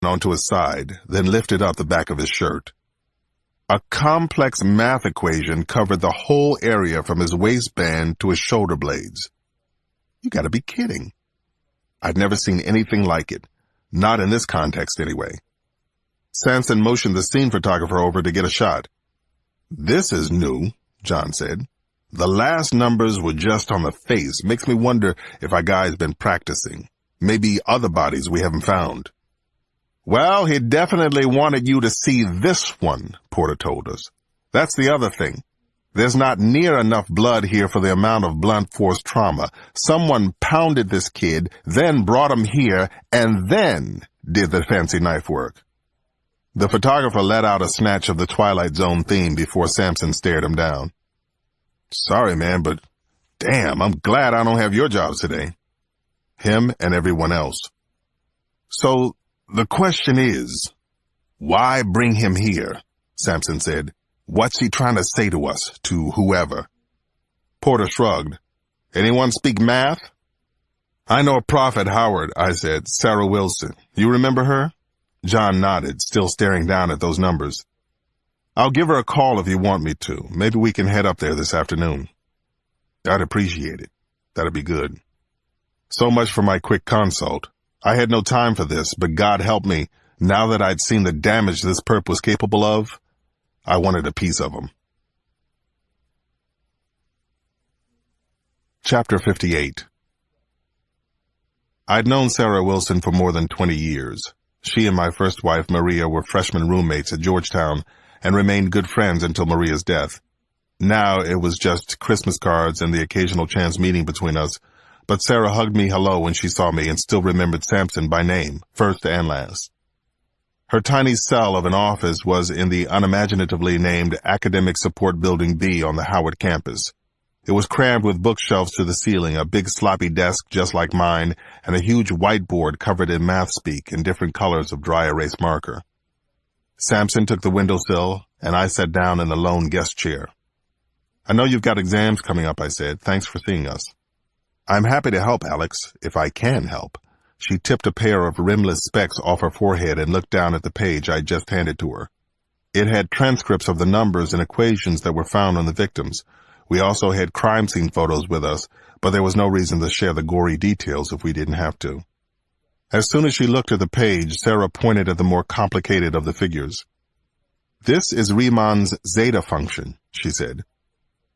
onto his side, then lifted up the back of his shirt. A complex math equation covered the whole area from his waistband to his shoulder blades. You gotta be kidding. I'd never seen anything like it. Not in this context, anyway. Samson motioned the scene photographer over to get a shot. "This is new," John said. "The last numbers were just on the face. Makes me wonder if our guy's been practicing. Maybe other bodies we haven't found." "Well, he definitely wanted you to see this one," Porter told us. "That's the other thing. There's not near enough blood here for the amount of blunt force trauma. Someone pounded this kid, then brought him here, and then did the fancy knife work." The photographer let out a snatch of the Twilight Zone theme before Samson stared him down. "Sorry, man, but damn, I'm glad I don't have your jobs today." Him and everyone else. "So the question is, why bring him here?" Samson said. "What's he trying to say to us, to whoever?" Porter shrugged. "Anyone speak math?" "I know a prof at Howard," I said. "Sarah Wilson. You remember her?" John nodded, still staring down at those numbers. "I'll give her a call if you want me to. Maybe we can head up there this afternoon." "I'd appreciate it. That'd be good." So much for my quick consult. I had no time for this, but God help me, now that I'd seen the damage this perp was capable of, I wanted a piece of him. Chapter 58. I'd known Sarah Wilson for more than 20 years. She and my first wife, Maria, were freshman roommates at Georgetown and remained good friends until Maria's death. Now it was just Christmas cards and the occasional chance meeting between us, but Sarah hugged me hello when she saw me and still remembered Samson by name, first and last. Her tiny cell of an office was in the unimaginatively named Academic Support Building B on the Howard campus. It was crammed with bookshelves to the ceiling, a big sloppy desk just like mine, and a huge whiteboard covered in math speak in different colors of dry erase marker. Samson took the windowsill, and I sat down in the lone guest chair. "I know you've got exams coming up," I said. "Thanks for seeing us." "I'm happy to help, Alex, if I can help." She tipped a pair of rimless specs off her forehead and looked down at the page I'd just handed to her. It had transcripts of the numbers and equations that were found on the victims. We also had crime scene photos with us, but there was no reason to share the gory details if we didn't have to. As soon as she looked at the page, Sarah pointed at the more complicated of the figures. "This is Riemann's zeta function," she said.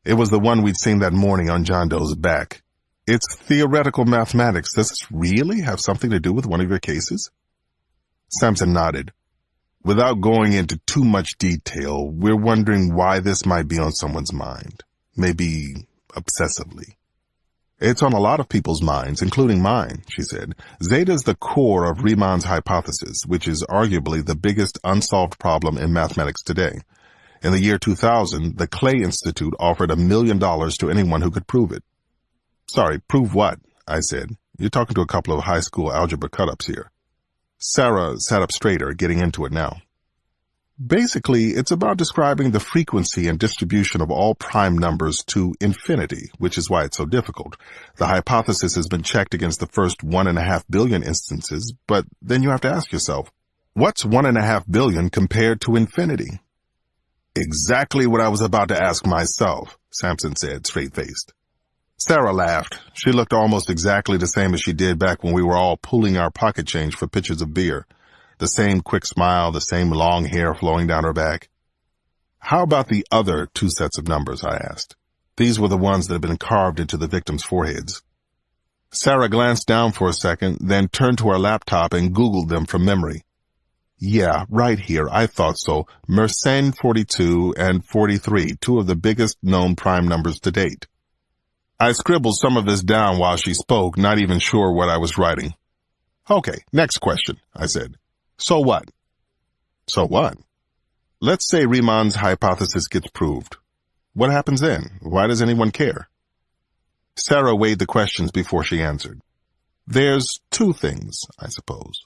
It was the one we'd seen that morning on John Doe's back. "It's theoretical mathematics. Does this really have something to do with one of your cases?" Samson nodded. "Without going into too much detail, we're wondering why this might be on someone's mind. Maybe obsessively." "It's on a lot of people's minds, including mine," she said. "Zeta is the core of Riemann's hypothesis, which is arguably the biggest unsolved problem in mathematics today. In the year 2000, the Clay Institute offered $1 million to anyone who could prove it." "Sorry, prove what?" I said. "You're talking to a couple of high school algebra cut-ups here." Sarah sat up straighter, getting into it now. "Basically, it's about describing the frequency and distribution of all prime numbers to infinity, which is why it's so difficult. The hypothesis has been checked against the first 1.5 billion instances, but then you have to ask yourself, what's 1.5 billion compared to infinity?" "Exactly what I was about to ask myself," Samson said, straight-faced. Sarah laughed. She looked almost exactly the same as she did back when we were all pooling our pocket change for pitchers of beer. The same quick smile, the same long hair flowing down her back. "How about the other 2 sets of numbers?" I asked. These were the ones that had been carved into the victims' foreheads. Sarah glanced down for a second, then turned to her laptop and Googled them from memory. "Yeah, right here, I thought so. Mersenne 42 and 43, 2 of the biggest known prime numbers to date." I scribbled some of this down while she spoke, not even sure what I was writing. "Okay, next question," I said. "So what?" "So what?" "Let's say Riemann's hypothesis gets proved. What happens then? Why does anyone care?" Sarah weighed the questions before she answered. "There's 2 things, I suppose.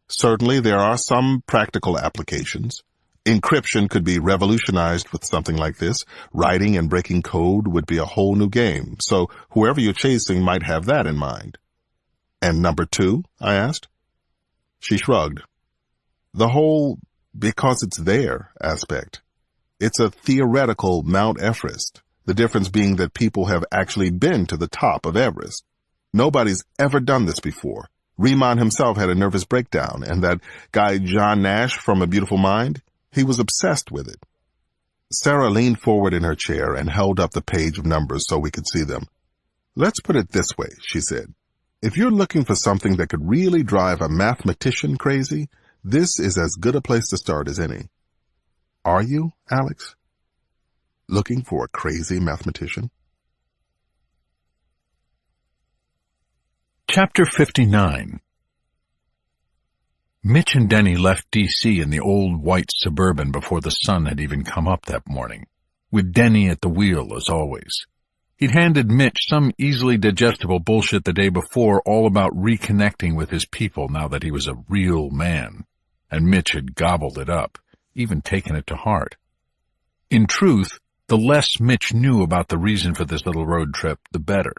Certainly there are some practical applications. Encryption could be revolutionized with something like this. Writing and breaking code would be a whole new game, so whoever you're chasing might have that in mind." "And number 2?" I asked. She shrugged. The whole because it's there aspect. It's a theoretical Mount Everest, the difference being that people have actually been to the top of Everest. Nobody's ever done this before. Riemann himself had a nervous breakdown, and that guy John Nash from A Beautiful Mind, he was obsessed with it. Sarah leaned forward in her chair and held up the page of numbers so we could see them. Let's put it this way, she said. If you're looking for something that could really drive a mathematician crazy, this is as good a place to start as any. Are you, Alex? Looking for a crazy mathematician? Chapter 59. Mitch and Denny left D.C. in the old white Suburban before the sun had even come up that morning, with Denny at the wheel as always. He'd handed Mitch some easily digestible bullshit the day before all about reconnecting with his people now that he was a real man, and Mitch had gobbled it up, even taken it to heart. In truth, the less Mitch knew about the reason for this little road trip, the better.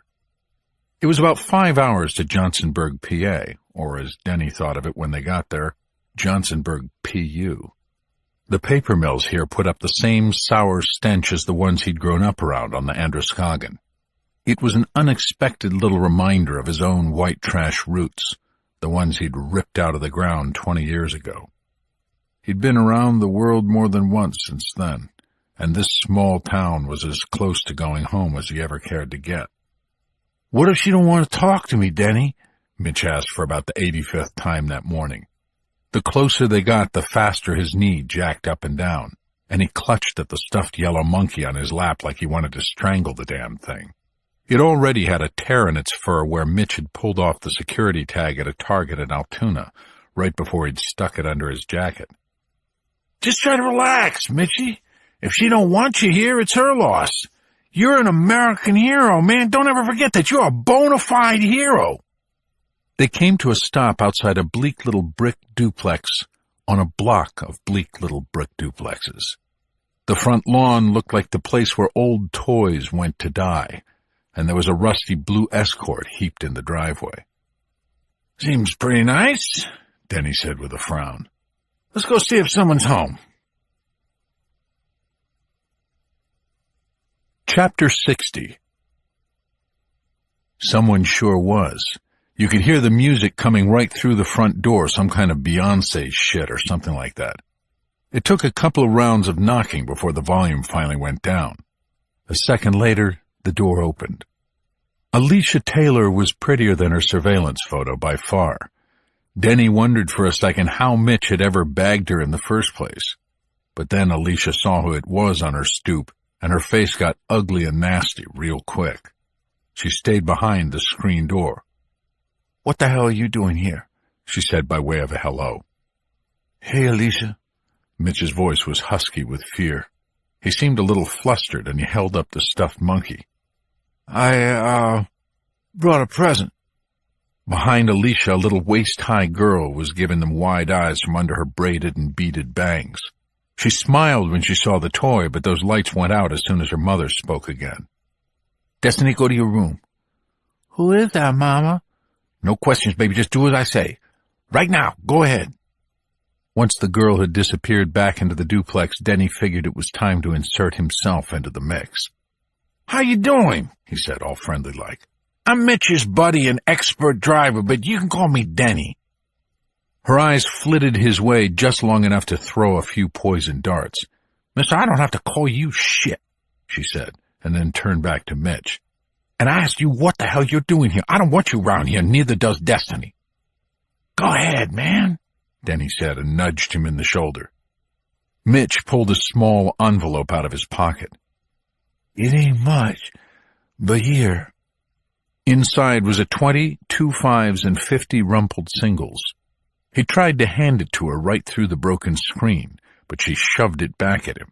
It was about 5 hours to Johnsonburg, PA, or as Denny thought of it when they got there, Johnsonburg, PU. The paper mills here put up the same sour stench as the ones he'd grown up around on the Androscoggin. It was an unexpected little reminder of his own white trash roots, the ones he'd ripped out of the ground 20 years ago. He'd been around the world more than once since then, and this small town was as close to going home as he ever cared to get. "What if she don't want to talk to me, Denny?" Mitch asked for about the 85th time that morning. The closer they got, the faster his knee jacked up and down, and he clutched at the stuffed yellow monkey on his lap like he wanted to strangle the damn thing. It already had a tear in its fur where Mitch had pulled off the security tag at a Target in Altoona, right before he'd stuck it under his jacket. "Just try to relax, Mitchie. If she don't want you here, it's her loss. You're an American hero, man. Don't ever forget that. You're a bona fide hero." They came to a stop outside a bleak little brick duplex on a block of bleak little brick duplexes. The front lawn looked like the place where old toys went to die, and there was a rusty blue Escort heaped in the driveway. "Seems pretty nice," Denny said with a frown. "Let's go see if someone's home." Chapter 60. Someone sure was. You could hear the music coming right through the front door, some kind of Beyoncé shit or something like that. It took a couple of rounds of knocking before the volume finally went down. A second later, the door opened. Alicia Taylor was prettier than her surveillance photo by far. Denny wondered for a second how Mitch had ever bagged her in the first place. But then Alicia saw who it was on her stoop, and her face got ugly and nasty real quick. She stayed behind the screen door. "What the hell are you doing here?" she said by way of a hello. "Hey, Alicia." Mitch's voice was husky with fear. He seemed a little flustered, and he held up the stuffed monkey. I brought a present." Behind Alicia, a little waist-high girl was giving them wide eyes from under her braided and beaded bangs. She smiled when she saw the toy, but those lights went out as soon as her mother spoke again. "Destiny, go to your room." "Who is that, Mama?" "No questions, baby. Just do as I say. Right now. Go ahead." Once the girl had disappeared back into the duplex, Denny figured it was time to insert himself into the mix. "How you doing?" he said, all friendly-like. "I'm Mitch's buddy and expert driver, but you can call me Denny." Her eyes flitted his way just long enough to throw a few poison darts. "Mister, I don't have to call you shit," she said, and then turned back to Mitch. "And I asked you what the hell you're doing here. I don't want you around here, neither does Destiny." "Go ahead, man," Denny said, and nudged him in the shoulder. Mitch pulled a small envelope out of his pocket. "It ain't much, but here." Inside was a 20, 2 5s, and 50 rumpled singles. He tried to hand it to her right through the broken screen, but she shoved it back at him.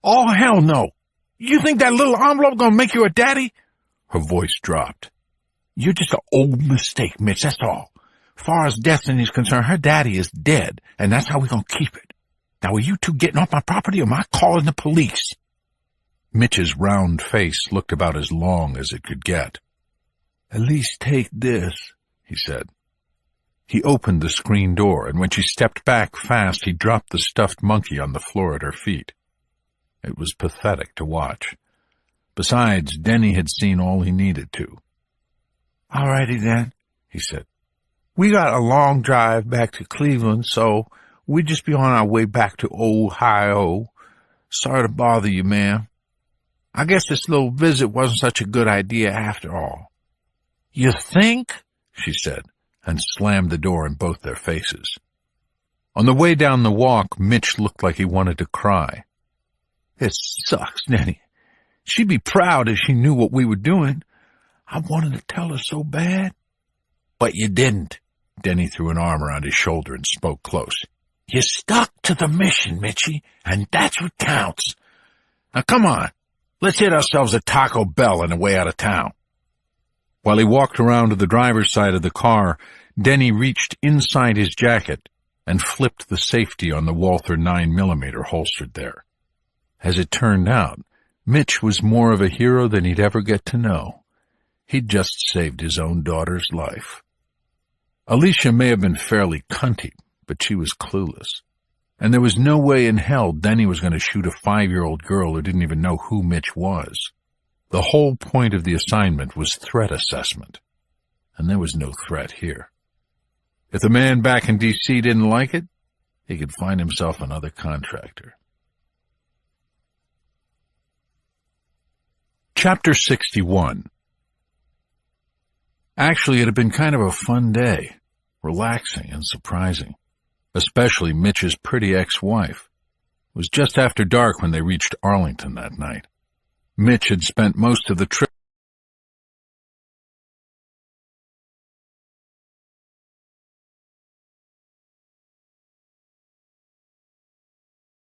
"Oh, hell no! You think that little envelope gonna make you a daddy?" Her voice dropped. "You're just an old mistake, Mitch, that's all. Far as Destiny's concerned, her daddy is dead, and that's how we're gonna keep it. Now, are you two getting off my property, or am I calling the police?" Mitch's round face looked about as long as it could get. "At least take this," he said. He opened the screen door, and when she stepped back fast, he dropped the stuffed monkey on the floor at her feet. It was pathetic to watch. Besides, Denny had seen all he needed to. "All righty then," he said. "We got a long drive back to Cleveland, so we'll just be on our way back to Ohio. Sorry to bother you, ma'am. I guess this little visit wasn't such a good idea after all." "You think?" she said, and slammed the door in both their faces. On the way down the walk, Mitch looked like he wanted to cry. "It sucks, Denny. She'd be proud if she knew what we were doing. I wanted to tell her so bad." "But you didn't." Denny threw an arm around his shoulder and spoke close. "You stuck to the mission, Mitchie, and that's what counts. Now come on, let's hit ourselves a Taco Bell on the way out of town." While he walked around to the driver's side of the car, Denny reached inside his jacket and flipped the safety on the Walther 9mm holstered there. As it turned out, Mitch was more of a hero than he'd ever get to know. He'd just saved his own daughter's life. Alicia may have been fairly cunty, but she was clueless. And there was no way in hell Denny was going to shoot a 5-year-old girl who didn't even know who Mitch was. The whole point of the assignment was threat assessment, and there was no threat here. If the man back in D.C. didn't like it, he could find himself another contractor. Chapter 61. Actually, it had been kind of a fun day, relaxing and surprising, especially Mitch's pretty ex-wife. It was just after dark when they reached Arlington that night. Mitch had spent most of the trip